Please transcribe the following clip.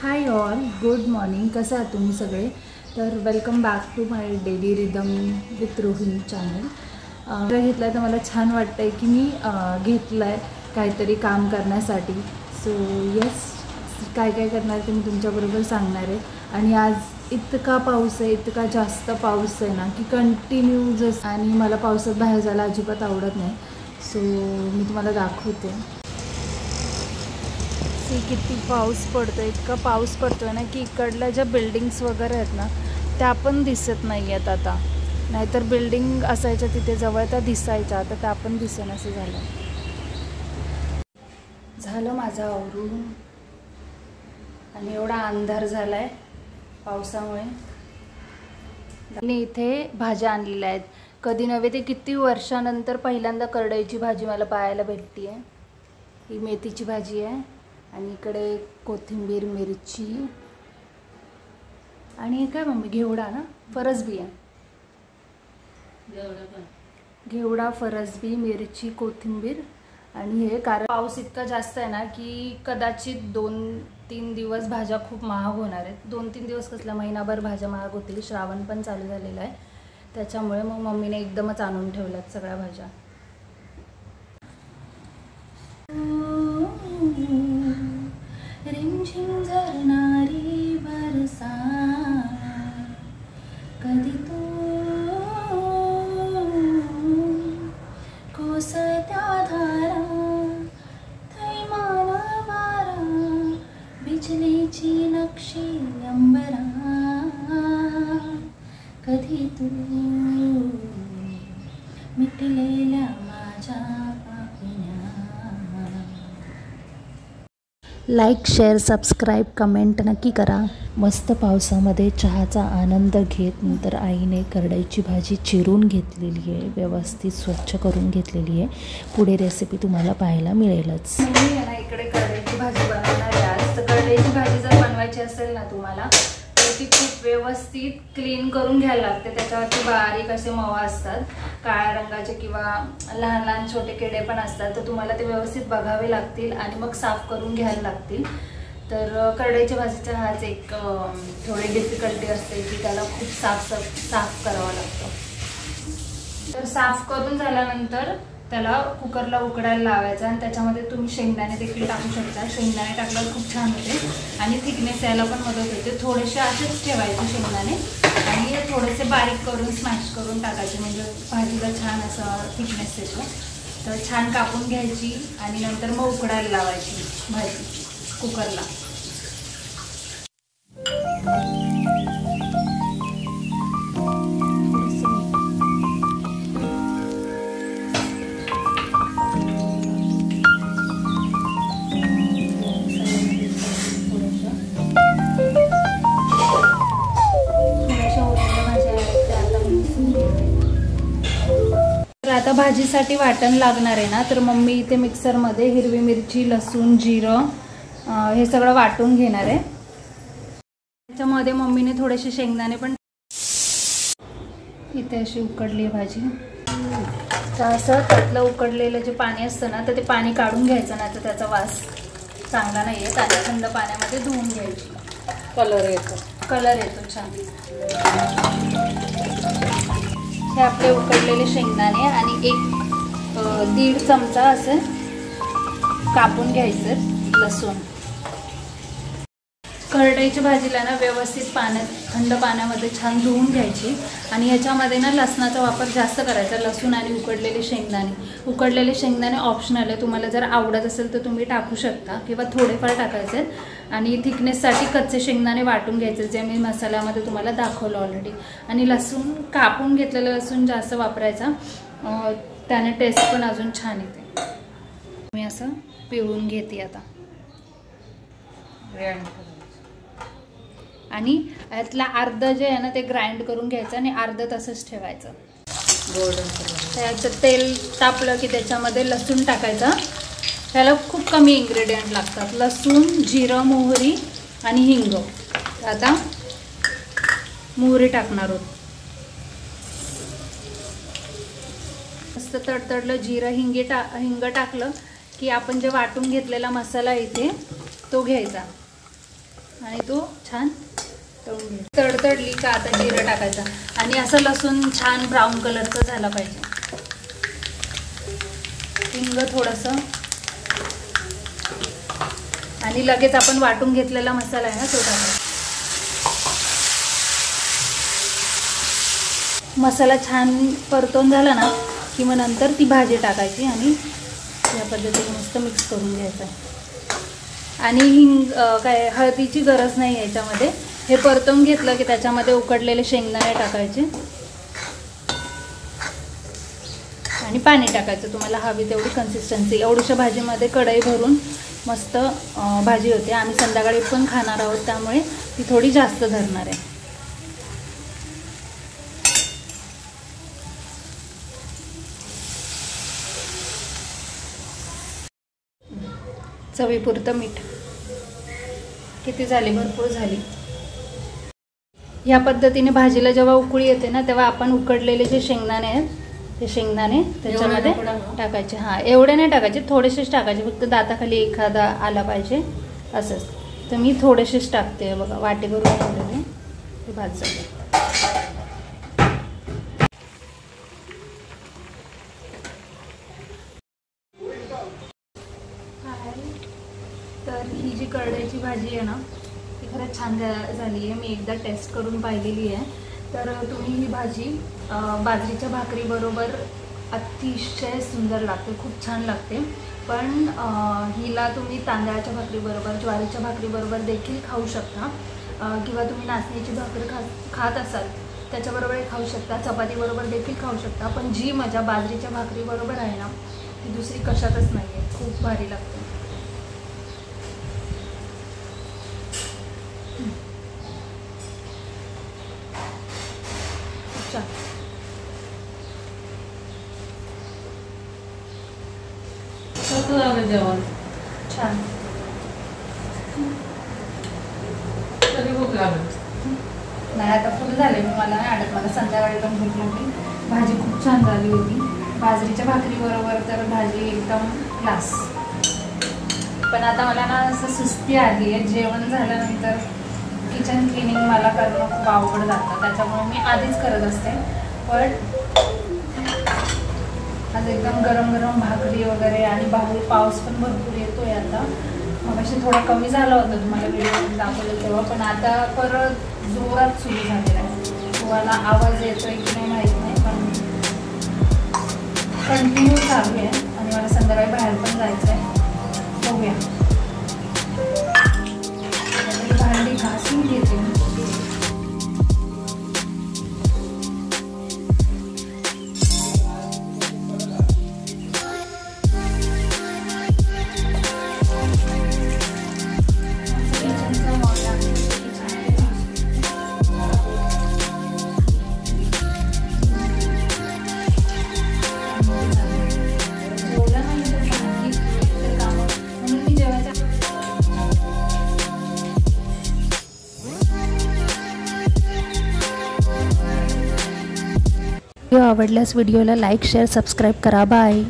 Hi all, good morning. कसं आहात तुम्ही सगळे? तर welcome back to my daily rhythm with Rohini channel. घेतलं तर मला छान वाटतं आहे की मी घेतलं आहे काहीतरी काम करण्यासाठी. सो येस, काय काय करणार ते मी तुमच्याबरोबर सांगणार आहे. आणि आज इतका पाऊस आहे, इतका जास्त पाऊस आहे ना की कंटिन्यू जसं, आणि मला पावसात बाहेर जायला अजिबात आवडत नाही. सो मी तुम्हाला दाखवते किती पाऊस पडतो. इतका पाऊस पडतोय ना की इकडल्या ज्या बिल्डिंग्स वगैरे आहेत ना त्या पण दिसत नाही आहेत आता. नाहीतर बिल्डिंग असायच्या तिथे जवळ त्या दिसायच्या, आता त्या पण दिसेनासं झालं माझं आवरून. आणि एवढा अंधार झाला आहे पावसामुळे. आणि इथे भाज्या आणलेल्या आहेत, कधी नव्हे ते किती वर्षानंतर पहिल्यांदा करडईची भाजी मला पाहायला भेटते आहे. ही मेथीची भाजी आहे आणि इकडे कोथिंबीर, मिरची आणि काय मम्मी, घेवडा ना, फरसबी आहे. घेवडा, फरसबी, मिरची, कोथिंबीर. आणि हे कारण पाऊस इतका जास्त आहे ना की कदाचित 2-3 दिवस भाज्या खूप महाग होणार आहेत. 2-3 दिवस कसला, महिनाभर भाज्या महाग होतील. श्रावण पण चालू झालेला आहे त्याच्यामुळे मग मम्मीने एकदमच आणून ठेवल्यात सगळ्या भाज्या. रिमझिम झरणारी बरसा, कधी तू कोसळत्या धारा, थैमान वारा, बिजलीची नक्षी अंबरा, कधी तू मिटलेल्या माझ्या पापिण्या. लाईक, शेअर, सबस्क्राईब, कमेंट नक्की करा. मस्त पावसामध्ये चहाचा आनंद घेत नंतर आईने करडईची भाजी चिरून घेतलेली आहे, व्यवस्थित स्वच्छ करून घेतलेली आहे. पुढे रेसिपी तुम्हाला पाहायला मिळेलच. मी ना इकडे करडईची भाजी बनवणार आहे आज. तर करडईची भाजी जर बनवायची असेल ना तुम्हाला, तर ती खूप व्यवस्थित क्लीन करून घ्यायला लागते. त्याच्यावरती बारीक असे मवा असतात, काळ्या रंगाचे किंवा लहान लहान छोटे किडे पण असतात. तर तुम्हाला ते व्यवस्थित बघावे लागतील आणि मग साफ करून घ्यायला लागतील. तर करडईच्या भाजीचा हाच एक थोडी डिफिकल्टी असते की त्याला खूप साफ करावं लागतं. तर साफ करून झाल्यानंतर त्याला कुकरला उकडायला लावायचा आणि त्याच्यामध्ये तुम्ही शेंगदाणे देखील टाकू शकता. शेंगदाणे टाकल्यावर खूप छान होते आणि थिकनेस यायला पण मदत होते. थोडेसे असेच ठेवायचे शेंगदाणे आणि थोडेसे बारीक करून स्मॅश करून टाकायचे, म्हणजे भाजीला छान असं थिकनेस येतो. तर छान कापून घ्यायची आणि नंतर मग उकडायला लावायची भाजी कुकरला. आता भाजीसाठी वाटण लागणार आहे ना, तर मम्मी इथे मिक्सरमध्ये हिरवी मिरची, लसूण, जिरं हे सगळं वाटून घेणार आहे. त्याच्यामध्ये मम्मीने थोडेसे शेंगदाणे पण. इथे अशी उकडली भाजी. तर असं त्यातलं उकडलेलं जे पाणी असतं ना, तर ते पाणी काढून घ्यायचं, नाही तर त्याचा वास चांगला नाही येत. आणि थंड पाण्यामध्ये धुवून घ्यायची. कलर येतो छान. हे आपले उकडलेले शेंगदाणे आणि 1-1.5 चमचा असं कापून घ्यायचं लसूण. करडईच्या भाजीला ना व्यवस्थित थंड पाण्यामध्ये छान धुवून घ्यायची. आणि याच्यामध्ये ना लसणाचा वापर जास्त करायचा. लसूण आणि उकडलेले शेंगदाणे ऑप्शनल आहे, तुम्हाला जर आवडत असेल तर तुम्ही टाकू शकता किंवा थोडेफार टाकायचे. आणि थिकनेससाठी कच्चे शेंगदाणे वाटून घ्यायचे, जे मी मसाल्यामध्ये तुम्हाला दाखवलं ऑलरेडी. आणि लसूण कापून घेतलेलं लसूण जास्त वापरायचा, त्याने टेस्ट पण अजून छान येते. मी असं पिळून घेते आता. आणि यातला अर्ध जे आहे ना ते ग्राइंड करून घ्यायचं आणि अर्ध तसंच ठेवायचं. त्याचं तेल तापलं की त्याच्यामध्ये लसूण टाकायचा. त्याला खूप कमी इन्ग्रेडियंट लागतात, लसूण, जिरं, मोहरी आणि हिंग. आता मोहरी टाकणार आहोत. मस्त तडतडलं जिरं, हिंग टाकलं की आपण जे वाटून घेतलेला मसाला इथे तो घ्यायचा. आणि तो छान तळून घे. तडतडली का आता जिरं टाकायचं आणि असं लसूण छान ब्राऊन कलरचं झाला पाहिजे. हिंग थोडंसं आणि लगेच आपण वाटून घेतलेला मसाला आहे ना तो टाकायचा. मसाला छान परतून झाला ना की मग नंतर ती भाजी टाकायची आणि या पद्धतीने मस्त मिक्स करून घ्यायचं आहे. आणि हिंग काय हळदीची गरज नाही याच्यामध्ये. हे परतून घेतलं की त्याच्यामध्ये उकडलेले शेंगदाणे टाकायचे आणि पाणी टाकायचं तुम्हाला हवी तेवढी कन्सिस्टन्सी. एवढ्याशा भाजीमध्ये कढई भरून मस्त भाजी होते. आम्ही संध्याकाळी पण खाणार आहोत त्यामुळे ती थोडी जास्त धरणार आहे. चवीपुरतं मीठ. किती झाली? भरपूर झाली. ह्या पद्धतीने भाजीला जेव्हा उकळी येते ना तेव्हा आपण उकडलेले जे शेंगदाणे आहेत ते शेंगदाणे त्याच्यामध्ये टाकायचे. हां, एवढे नाही टाकायचे, थोडेसेच टाकायचे. फक्त दाताखाली एखादा आला पाहिजे असंच. तर मी थोडेसेच टाकते बघा. वाटे भरून ठेवलेले ते भाजले. तर ही जी करड्याची भाजी आहे ना ती खरंच छान झाली आहे. मी एकदा टेस्ट करून पाहिलेली आहे. तर तुम्ही ही भाजी बाजरीच्या भाकरीबरोबर अतिशय सुंदर लागते, खूप छान लागते. पण हिला तुम्ही तांदळाच्या भाकरीबरोबर, ज्वारीच्या भाकरीबरोबर देखील खाऊ शकता किंवा तुम्ही नाचणीची भाकरी खात असाल त्याच्याबरोबर खाऊ शकता, चपातीबरोबर देखील खाऊ शकता. पण जी मजा बाजरीच्या भाकरीबरोबर आहे ना ती दुसरी कशातच नाही आहे. खूप भारी लागते. जेवण छान. तरी भूक लागली नाही, आता फुल झाले. मला नाही आठवत, मला संध्याकाळी पण भूक लागली. भाजी खूप छान झाली होती. बाजरीच्या भाकरीबरोबर तर भाजी एकदम क्लास. पण आता मला ना असं सुस्ती आली आहे. जेवण झाल्यानंतर किचन क्लिनिंग मला करणं खूप अवघड जातं, त्याच्यामुळे मी आधीच करत असते. पण आज एकदम गरम गरम भाकरी वगैरे आणि बाहेर पाऊस पण भरपूर येतोय आता. मग अशी थोडा कमी झाला होता तुम्हाला व्हिडिओ दाखवलं तेव्हा, पण आता परत जोरात सुरू झालेला आहे. तुम्हाला आवाज येतोय की नाही माहीत नाही, पण कंटिन्यू चालू आहे. आणि मला संध्याकाळी बाहेर पण जायचं आहे. बघूया. भांडी घासून घेते. व्हिडिओ आवडल्यास व्हिडिओला लाईक, शेअर, सबस्क्राईब करा. बाय.